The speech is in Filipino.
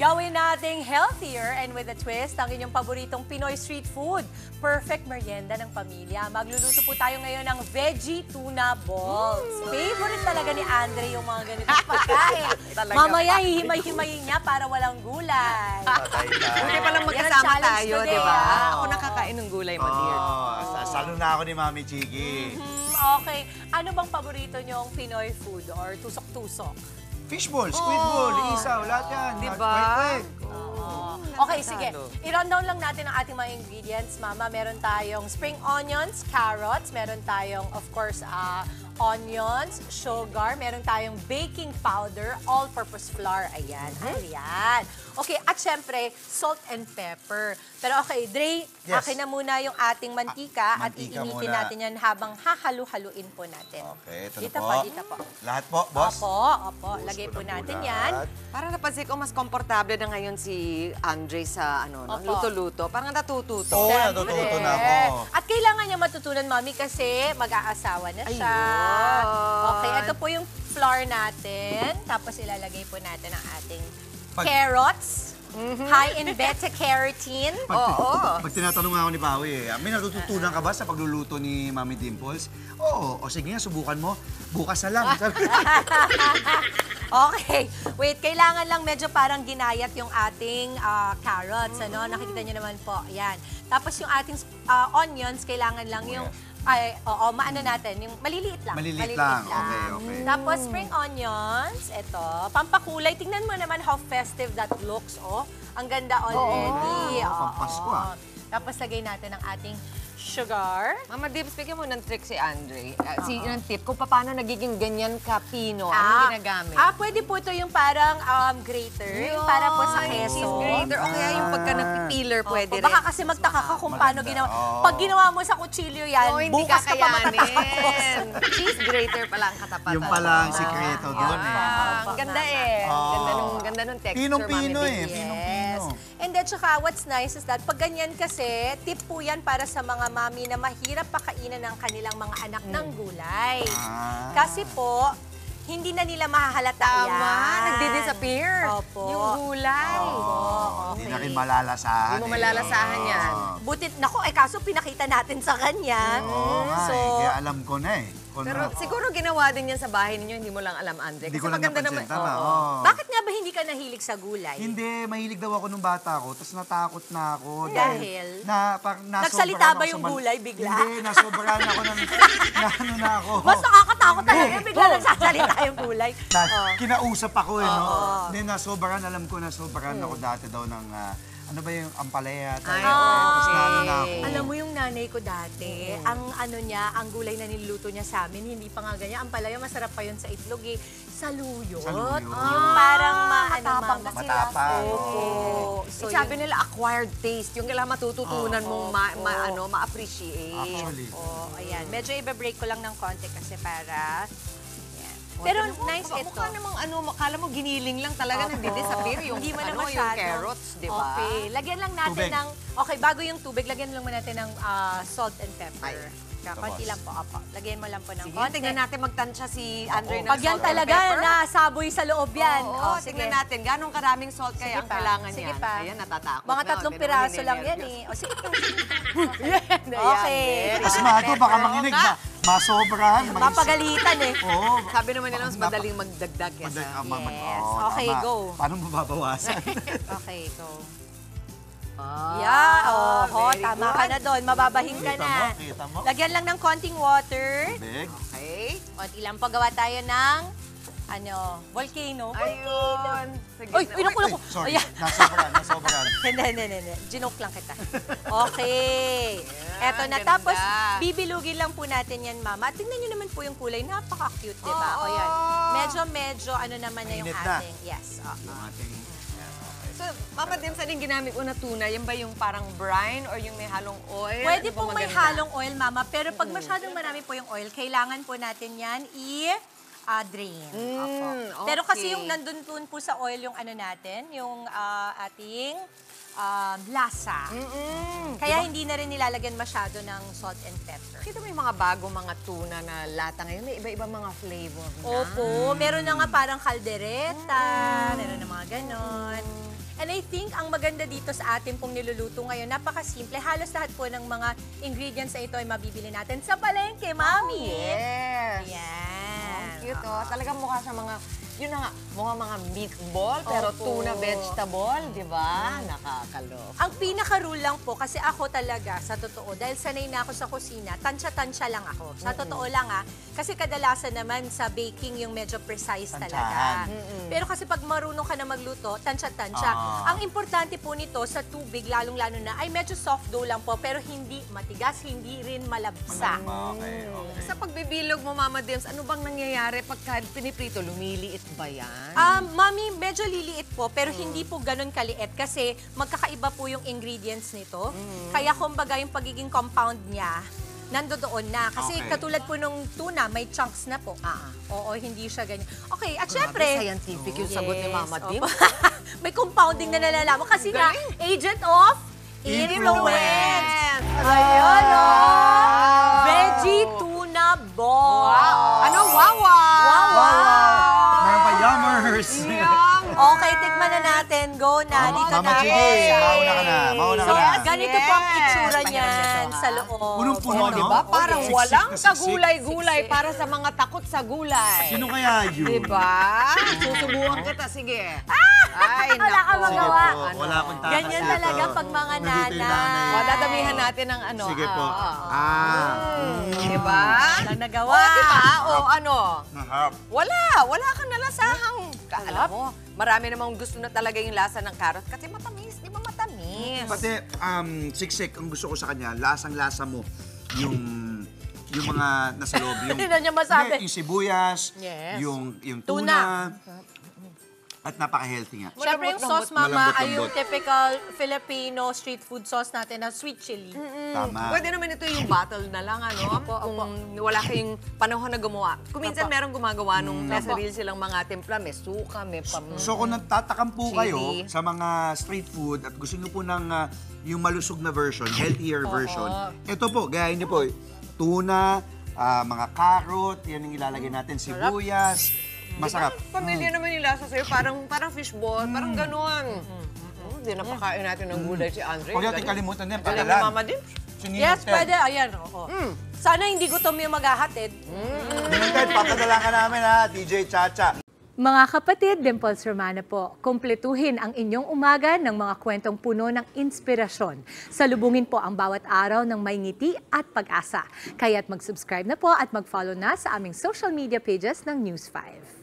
Gawin nating healthier and with a twist ang inyong paboritong Pinoy street food. Perfect merienda ng pamilya. Magluluto po tayo ngayon ng veggie tuna balls. Favorite talaga ni Andre yung mga ganitong pagkain. Mamaya hihimay-himayin niya para walang gulay. Buti palang Yan ang magkasama challenge tayo, today, di ba? ah. Ako nakakain ng gulay, my dear. Salo na ako ni Mami Chiki. Okay. Ano bang paborito niyong Pinoy food or tusok-tusok? Fishball, squid ball, isaw, lahat yan. Di ba? Kwek-kwek. Okay, sige. I-rundown lang natin ang ating mga ingredients, Mama. Meron tayong spring onions, carrots, meron tayong, of course, onions, sugar, meron tayong baking powder, all-purpose flour. Ayan, ayan. Okay, at syempre, salt and pepper. Pero okay, Dre, Yes. akin na muna yung ating mantika at Mantika iinitin muna. natin yan habang hahalu-haluin po natin. Okay, ito na Dito po. po, dito po. Lahat po, boss? Opo. Lagay ko po na po natin lahat. yan. Parang napansin ko, mas komportable na ngayon si Andre sa Opo. luto-luto. Parang natututo. Oo, Siyempre. natututo na ako. At kailangan niya matutunan, Mami, kasi mag-aasawa na siya. Ayun. Okay, ito po yung flour natin. Tapos ilalagay po natin ang ating Pag- carrots. High in beta-carotene. Pag tinatanong nga ako ni Pawi, may natututunan ka ba sa pagluluto ni Mami Dimples? Oo, o sige nga, subukan mo. Bukas na lang. Okay. Wait, kailangan lang medyo parang ginayat yung ating carrots. Ano? Nakikita niyo naman po. Ayan. Tapos yung ating onions, kailangan lang yung... Ay, oo, maano natin, yung maliliit lang. Maliliit lang. Okay. Tapos spring onions, ito, pampakulay. Tingnan mo naman how festive that looks, oh. Ang ganda already. Oo. Pampasko, ah. Tapos lagay natin ang ating sugar. Mama Dibs, bigyan mo ng trick si Andre. Ng tip kung paano nagiging ganyan ka-pino. Anong ginagamit? Pwede po ito yung parang grater, yung para po sa keso. Cheese grater. O kaya yung pagka nagpipiler, pwede rin. Baka kasi magtaka ka kung paano ginawa. Pag ginawa mo sa kutsilyo yan, Oo, hindi bukas ka pa matatapos. kakayanin. Cheese grater pala ang katapatan. Yung pala ang sikreto doon eh. Ang ganda eh. Ganda nung texture, Pinong-pino Mami eh. Dibs. Pinong-pino. And then, tsaka, what's nice is that pag ganyan kasi, tip po yan para sa mga mami na mahirap pakainin ng kanilang mga anak ng gulay. Kasi po, hindi na nila mahahalata yan. Tama, nagdi-disappear. Opo. Yung gulay. Hindi na rin malalasahan. Hindi mo malalasahan yan. Butit, naku, kaso pinakita natin sa kanya. Oo nga So, eh, kaya alam ko na eh. Pero siguro ginawa din yan sa bahay ninyo, hindi mo lang alam, Andre. Hindi Kasi ko lang maganda napansin. naman. Tama, Oo. oo. bakit nga ba hindi ka nahilig sa gulay? Hindi, mahilig daw ako nung bata ako, tapos natakot na ako. Dahil? Parang nasobrahan Nagsalita ba ako yung sa gulay bigla? Hindi, nasobrahan ako ng... ano na ako. Mas nakakatakot talaga, bigla nagsasalita yung gulay. Kinausap ako eh, no? Hindi, nasobrahan, alam ko nasobrahan ako dati daw ng... ano ba yung ampalaya? Tapos na ako. Alam mo yung nanay ko dati, ang ano niya, ang gulay na niluto niya sa amin, hindi pa nga ganyan. Ang palaya, masarap pa yun sa itlog eh. Saluyot. Saluyot. Yung parang matapang mama. kasi Matapang. Oo. So, sabi nila acquired taste, yung kailangan matututunan mong ma-appreciate. Actually. Ayan. Medyo ibe-break ko lang ng konti kasi para... Pero nice ito. Mukha namang kala mo giniling lang talaga, nagdi-disappear yung, Hindi mo na yung masyado. carrots, di ba? Okay. Lagyan lang natin Tubig. ng... Okay, bago yung tubig, lagyan lang muna natin ng salt and pepper. Ay. Konti lang po, apo. Lagyan mo lang po ng Sige, konti. tingnan natin magtansya si Andre ng Pag yan salt and talaga, pepper. nasaboy sa loob yan. Oo, sige. tingnan natin. Ganong karaming salt kaya Sige ang pa. kailangan Sige yan. pa. Ayan, natatakot Mga na. 3 Tingnan mo, piraso lang yan ninenervyos. eh. O sige. Okay. Tapos mato, baka manginig na. Masobrahan. Mapagalitan eh. Oo. Sabi naman nila, mas madaling magdagdag kesa. Yes. Oo, Okay, tama. go. Paano mababawasan? Okay, go. Ah, Yeah, oho, very tama good. ka na doon. Mababahin ka Kita na. mo, kita mo. Lagyan lang ng konting water. Big. Okay. Konti lang pagawa tayo ng volcano. Ayun. Sige Uy, na. uy, naku. Sorry, Ayan. nasobrahan. Hindi. Ginoke lang kita. Okay. Eto na. ganda. Tapos, bibilugin lang po natin yan, Mama. Tingnan nyo naman po yung kulay. Napaka-cute, di ba? O yan. Medyo, ano naman na yung Mainit na. ating. Yes. Yung ating... So, Mama Dim, saan yung ginamit mo na tuna? Yan ba yung parang brine or yung may halong oil? Pwede Ano ba pong may maganda? halong oil, Mama. Pero pag masyadong marami po yung oil, kailangan po natin yan drain. Opo. okay. Pero kasi yung nandun po sa oil yung ano natin, yung ating lasa. Kaya hindi na rin nilalagyan masyado ng salt and pepper. Kita mo yung mga bago mga tuna na lata ngayon, may iba-iba mga flavor na. Opo, meron na nga parang kaldereta, meron na mga ganon. And I think ang maganda dito sa atin pong niluluto ngayon, napakasimple. Halos lahat po ng mga ingredients na ito ay mabibili natin sa palengke, Mami. Yes. Yan. Cute, oh. Talagang mukha sa mga, yun na nga, mga meatball, pero Opo. tuna vegetable, di ba? Nakakaloka. Ang pinaka-rule lang po, kasi ako talaga, sa totoo, dahil sanay na ako sa kusina, tansya-tansya lang ako. Sa totoo lang kasi kadalasan naman sa baking yung medyo precise talaga. Pero kasi pag marunong ka na magluto, tansya-tansya. Ang importante po nito sa tubig, lalong-lalo na, ay medyo soft dough lang po, pero hindi matigas, hindi rin malabsa. Okay. Sa pagbibilog mo, Mama Dims, ano bang nangyayari pagka piniprito? Lumiliit ba yan? Mami, medyo liliit po, pero hindi po ganun kaliit kasi magkakaiba po yung ingredients nito. Kaya kumbaga yung pagiging compound niya, nandoon na. Kasi Okay. katulad po nung tuna, may chunks na po. Oo, hindi siya ganyan. Okay, at Grabe, syempre... scientific yung sagot ni Mama Yes, Dims. opo. May compounding na nalalaman. Kasi nga, agent of influence. Ayun, Veggie tuna ball. Ano? Wawa! Meron pa yummers. Okay, tikman na natin. Go na. Dito Mama na. Chidi, mauna ka na. Mauna ka So, na. ganito po ang itsura Pahiram niyan nito, sa loob. Punong-puno, Oh, no? di ba? Parang Siksik walang na siksik. kagulay-gulay para sa mga takot sa gulay. Sino kaya yun? Di ba? Susubukan kita, sige. Ay, Wala kang nako. magawa. Sige po, wala akong takas Ganyan dito. talaga pag mga Nandito yung nanay. O, dadamihan natin ng ano. Sige po. Di ba? Walang nagawa. O, di ba? O, ano? Nahap. Wala kang nalasahang. Alam mo, marami namang gusto na talaga yung lasa ng carrot kasi matamis. Di ba matamis? Pati, siksik, ang gusto ko sa kanya, lasang-lasa mo yung mga nasa loob. Yung, Hindi na niya masabi. Hindi, yung sibuyas, Yes. yung Tuna. tuna. At napaka-healthy nga. Siyempre yung Malambot-lambot. sauce, Mama, ay yung Malambot-lambot. typical Filipino street food sauce natin na sweet chili. Tama. Pwede naman ito yung bottle na lang, ano? Kung wala kayong panahon na gumawa. Kung minsan merong gumagawa nung nasa reel silang mga timpla, may suka, may So kung nagtatakam po kayo Chili. sa mga street food at gusto niyo po ng yung malusog na version, healthier version, ito po, gayahin niyo po, tuna, mga carrot, yan yung ilalagay natin, sibuyas, masarap. Pamilya naman yung lasa sa'yo, parang fishball, parang gano'n. Hindi napakain natin ng gulay si Andre. Huwag natin kalimutan yan, Alam ni padalan. Mama Dims? Yes, pwede. Ayan, oo. Sana hindi gutom yung maghahatid. Minunted, papadala ka namin ha, DJ Chacha. Mga kapatid, Dimples Romana po, kumpletuhin ang inyong umaga ng mga kwentong puno ng inspirasyon. Salubungin po ang bawat araw ng may ngiti at pag-asa. Kaya't mag-subscribe na po at mag-follow na sa aming social media pages ng News 5.